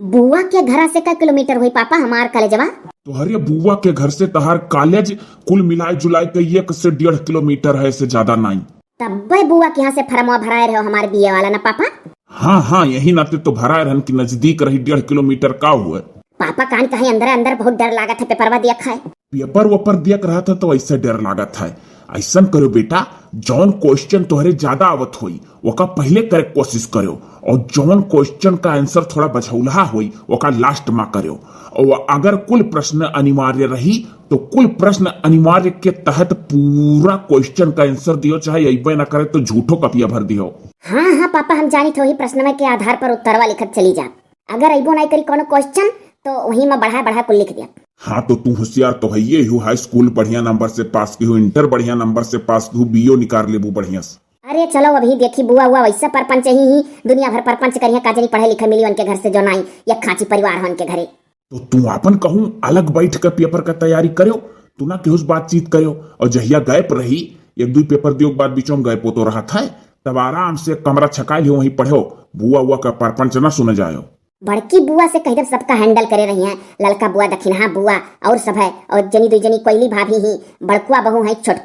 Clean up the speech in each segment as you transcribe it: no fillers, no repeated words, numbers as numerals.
बुआ के घर से का किलोमीटर हुई पापा हमार कॉलेजवा? तुम्हारे बुआ के घर से तहार कॉलेज कुल मिलाए जुलाए के 1 से 1.5 किलोमीटर है, से ज्यादा नहीं। तब बुआ के यहाँ से फरमवा भराए रहे हो हमारे बीए वाला ना पापा? हाँ हाँ, यही नाते तो भराए रहन की नजदीक रही 1.5 किलोमीटर का हुआ। पापा कान कहीं अंदर अंदर बहुत डर लागत है, पेपरवा देख है। पेपर वपर देख रहा था तो ऐसे डर लागत है। ऐसा करो बेटा, जौन क्वेश्चन तुम्हारे ज्यादा आवत हुई वका पहले करे कोशिश करो, और जौन क्वेश्चन का आंसर थोड़ा बछौला हुई वका लास्ट में करो। और अगर कुल प्रश्न अनिवार्य रही तो कुल प्रश्न अनिवार्य के तहत पूरा क्वेश्चन का आंसर दियो, चाहे अइबे न करे तो झूठो कपिया भर दियो। हाँ हाँ पापा, हम जानी थो ही प्रश्न के आधार पर उत्तरवा लिखत चली जा। अगर अइबो नहीं करी कोनो क्वेश्चन तो वही में बढ़ा बढ़ा कुल लिख दिया। हाँ तो तू होशियार तो है ये हूँ, हाई स्कूल बढ़िया नंबर से पास की हूँ, इंटर बढ़िया नंबर से पास की हूँ, बीओ निकाल लेबू बढ़िया से। अरे चलो अभी देखी बुआ हुआ वैसा परपंच ही दुनिया भर परपंच करिए, काजनी पढ़े लिखे मिली उनके घर से जो नहीं, या खाची परिवार हो उनके घरे। तो तू अपन कहूँ अलग बैठ कर पेपर का तैयारी करो, तू ना केहू बातचीत करो। और जहिया गैप रही 1-2 पेपर दियो बाद बीचों में गैप तो रहा था, तब आराम से कमरा छकाई लियो, वहीं पढ़ो, बुआ हुआ का परपंच ना सुने जाओ। बड़की बुआ से कह सबका हैंडल करे रही हैं, ललका बुआ दक्षिणा बुआ और सब है, और जनी दो जनी कोयली भाभी ही, बड़कुआ बहू है, छोट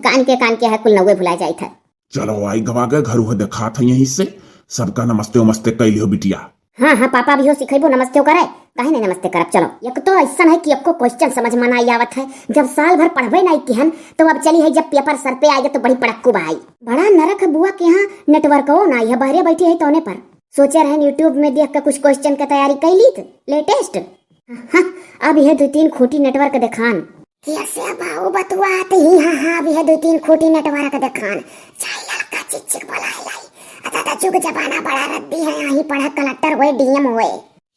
कान के है, कुल नवे भुला जाए थे। चलो आई गवा गए घर हुए देखा था, यहीं से सबका नमस्ते उमस्ते कैलियो बिटिया। हाँ हाँ पापा भी हो सिखेबो नमस्ते करे, काहे नहीं नमस्ते करब। चलो एक तो ऐसा है कि आपको क्वेश्चन समझ में नहीं आवत है, जब साल भर पढ़बे नहीं किहन तो अब चली है जब पेपर सर पे आएगा तो बड़ी पड़क्कू भाई। बड़ा नरक है बुआ के यहाँ, नेटवर्क हो ना, यह बहरे बैठी है तोने पर सोचे रहे यूट्यूब में देख कर कुछ क्वेश्चन की तैयारी कर ली लेटेस्ट। हाँ, अब यह 2-3 खोटी नेटवर्क दिखान कैसे बाऊ बतुआते ही। हाँ हाँ, अब यह 2-3 खोटी नेटवर्क दिखान चाहिए लड़का चिक चिक बोलाई लाई। अता जुग जमाना बड़ा रद्दी है, यहीं पढ़ा कलेक्टर हुए डीएम हुए।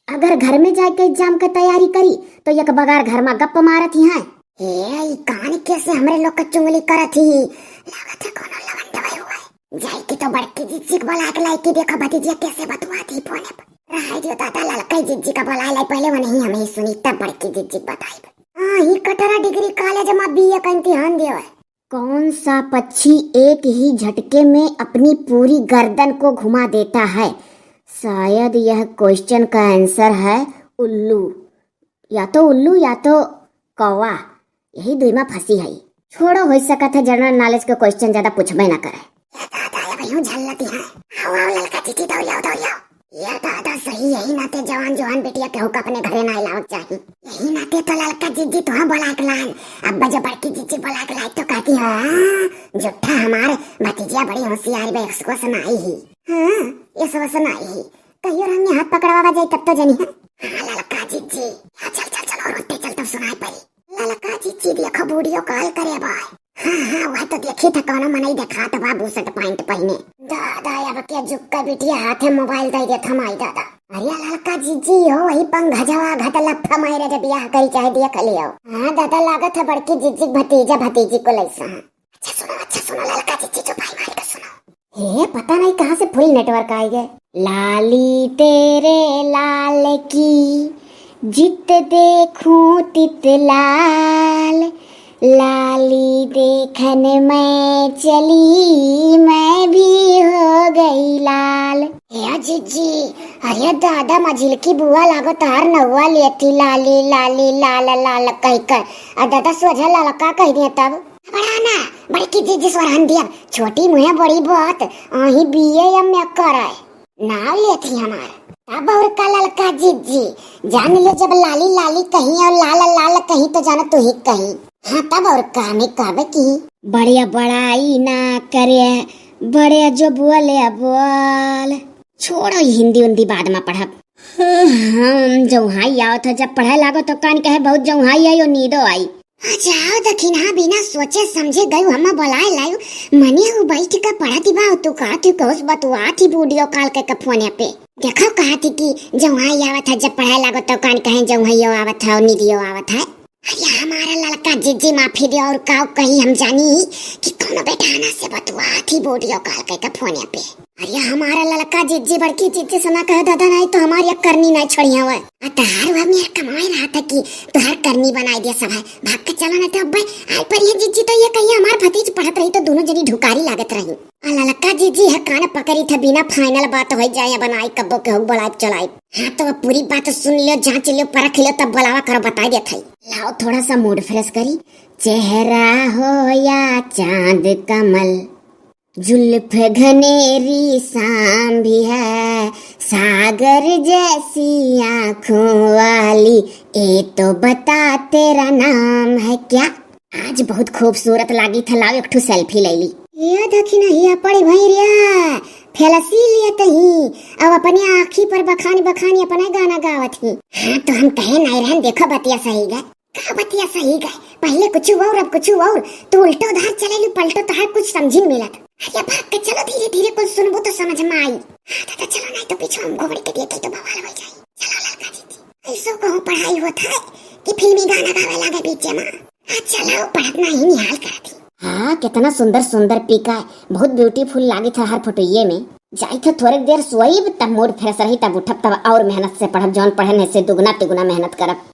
अगर घर में जाके एग्जाम की तैयारी करी तो एक बगार घर में गप मारत ही है। हे कान कैसे हमरे लोग का चुंगली करत ही, लागत है कोनो लगन दवाई हुआ है। जाई की तो बड़की जिज्जी को बुला के लाई की देखा भतीजिया कैसे बतवाती फोने पर। रहा जो दादा ललका जिज्जी का बुला लाई, पहले वो नहीं हमें सुनी तब बड़की जिज्जी बताई। हाँ ही कटरा डिग्री कॉलेज में बीए का इम्तिहान दिया है। कौन सा पक्षी एक ही झटके में अपनी पूरी गर्दन को घुमा देता है? शायद यह क्वेश्चन का आंसर है उल्लू, या तो उल्लू या तो कौवा, यही दुई में फंसी है। छोड़ो हो सकता है जनरल नॉलेज के क्वेश्चन ज्यादा पूछबे ना करे। ये दादा सही, यही नाते जवान जवान बेटिया केहू का अपने घरे ना लाओ चाहिए। यही नाते तो ललका जिज्जी तो हाँ बोला के लान, अब जब बड़की जिज्जी बोला के लाई तो कहती हाँ जुट्ठा हमारे भतीजिया बड़ी होशियार बे, इसको सुनाई ही। हाँ ये सब सुनाई ही, कहियो हमने हाथ पकड़वा जाए तब तो जनी है। हाँ ललका जिज्जी, चल चल चल और उठते चल तब सुनाई पड़ी। ललका जिज्जी देखो वीडियो कॉल करे बाय। हाँ हाँ वह तो देखी था कौनो मनई देखा था बाबू शर्ट पैंट पहने। दादा अब क्या जुक्का बिटिया हाथे मोबाइल दे दे थमाई दादा। अरे ललका जिज्जी हो वही पंग घजवा घट लफा मारे जब ब्याह करी चाहे देख लियो। हाँ दादा लागत है बड़की जिज्जी भतीजा भतीजी को लैसा। अच्छा सुनो ललका जिज्जी जो भाई मार के सुनो। हे पता नहीं कहाँ से फुल नेटवर्क आई गए। लाली तेरे लाल की जित देखूं तित लाल, लाली देखने में चली मैं भी हो गई लाल। हे जिज्जी, अरे दादा मजिल की बुआ लागो तार नौवा लेती लाली लाली लाल लाल कह कर, और दादा सोझा ललका कह दिया तब बड़ा ना बड़की जिज्जी स्वरहन दिया, छोटी मुहे बड़ी बात अही बीए या मैं कराए नाव लेती हमारा। अब और का ललका जिज्जी जान ले जब लाली लाली कहीं और लाल लाल कहीं तो जाना तू ही कहीं। हाँ तब और कहानी कहबे की बढ़िया बड़ाई ना करे, बढ़िया जो बोले बोल। छोड़ो हिंदी उन्दी बाद में पढ़ब। हम जौहाई आओ था जब पढ़ाई लागो तो कान कहे बहुत जौहाई आई और नींदो आई। जाओ दखिना बिना सोचे समझे गयु हम बुलाए लायु, मने वो बैठ के पढ़ती बा तू कहती कहस बतुआ थी वीडियो कॉल के फोने पे देखो कहती कि जौहाई आवत है जब पढ़ाई लागो तो कान कहे जौहाइयो आवत है और नीदियो आवत है। अरे हमारा लड़का जिज्जी माफी दे और काव कहीं हम जानी कि कौन बेटा आना से बतुआ थी वीडियो कॉल के फोने पे। अरे हमारा लड़का जिज्जी बड़की जिज्जी सुना कह दादा नहीं तो हमारी अब करनी नहीं छोड़िया हुआ तहार वह मेरा कमाए रहा था कि तुहार करनी बनाई दिया सब है भाग के चला ना तो अब आई पर ये जिज्जी तो ये कही हमार भतीज पढ़त रही तो दोनों जनी ढुकारी लागत रही लड़का जिज्जी है कान पकड़ी था बिना फाइनल बात हो जाए बनाई कब्बो के हो बड़ाई चलाई। हाँ तो अब पूरी बात सुन लियो जांच लियो परख लियो तब बुलावा करो बता दे थई लाओ थोड़ा सा मूड फ्रेश करी चेहरा हो या चांद कमल जुल्फ घनेरी सांभी है सागर जैसी आँखों वाली ए तो बता तेरा नाम है क्या। आज बहुत खूबसूरत लागी था लाओ एक ठो सेल्फी ले ली ये देखी नहीं पड़ी भई रिया फेलसी लिया तही अब अपने आँखी पर बखानी बखानी अपना गाना गावत ही। हाँ तो हम कहे नहीं रहन देखो बतिया सही गए का बतिया सही गए पहले कुछ और अब कुछ और तो उल्टो उधार चले लू पलटो तो हर कुछ समझी मिलत। अरे भाग के चलो धीरे धीरे कुछ सुनबो तो समझ में आई। हाँ तो चलो नहीं तो पीछे हम घोड़े के देखे तो बवाल हो जाए। चलो लड़का जी ऐसो कहूँ पढ़ाई होत है कि फिल्मी गाना गावे लगे बीच में। हाँ चलो पढ़त नहीं निहाल करती। हाँ कितना सुंदर सुंदर पीका है बहुत ब्यूटीफुल लागी था हर फोटोये में जाई था थोड़ी देर सोई तब मूड फ्रेश रही तब उठब तब और मेहनत से पढ़ब जौन पढ़ने से दुगना तिगुना मेहनत करब।